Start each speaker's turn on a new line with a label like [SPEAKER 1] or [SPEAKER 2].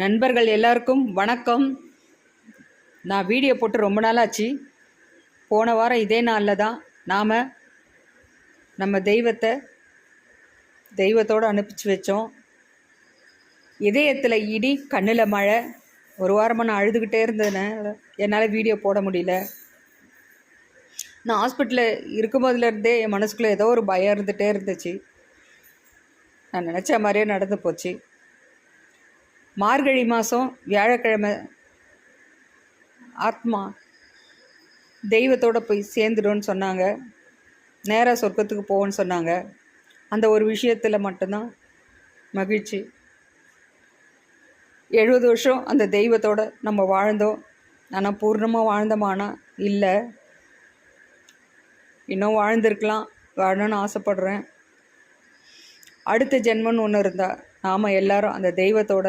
[SPEAKER 1] நண்பர்கள் எல்லாருக்கும் வணக்கம். நான் வீடியோ போட்டு ரொம்ப நாள் ஆச்சு. போன வாரம் இதே நாளில் தான் நாம் நம்ம தெய்வத்தோடு அனுப்பிச்சு வச்சோம். இதயத்தில் இடி, கண்ணில் மழை. ஒரு வாரமாக நான் அழுதுகிட்டே இருந்ததுனால என்னால் வீடியோ போட முடியல. நான் ஹாஸ்பிட்டலில் இருக்கும்போதுலேருந்தே என் மனசுக்குள்ளே ஏதோ ஒரு பயம் இருந்துகிட்டே இருந்துச்சு. நான் நினச்ச மாதிரியே நடந்து போச்சு. மார்கழி மாதம் வியாழக்கிழமை ஆத்மா தெய்வத்தோடு போய் சேர்ந்துடும்னு சொன்னாங்க. நேராக சொர்க்கத்துக்கு போவோன்னு சொன்னாங்க. அந்த ஒரு விஷயத்தில் மட்டும்தான் மகிழ்ச்சி. 70 வருஷம் அந்த தெய்வத்தோடு நம்ம வாழ்ந்தோம். ஆனால் பூர்ணமாக வாழ்ந்தோமானா இல்லை. இன்னும் வாழ்ந்திருக்கலாம், வாழணும்னு ஆசைப்படுறேன். அடுத்த ஜென்மன்னு ஒன்று இருந்தால் நாம் எல்லாரும் அந்த தெய்வத்தோட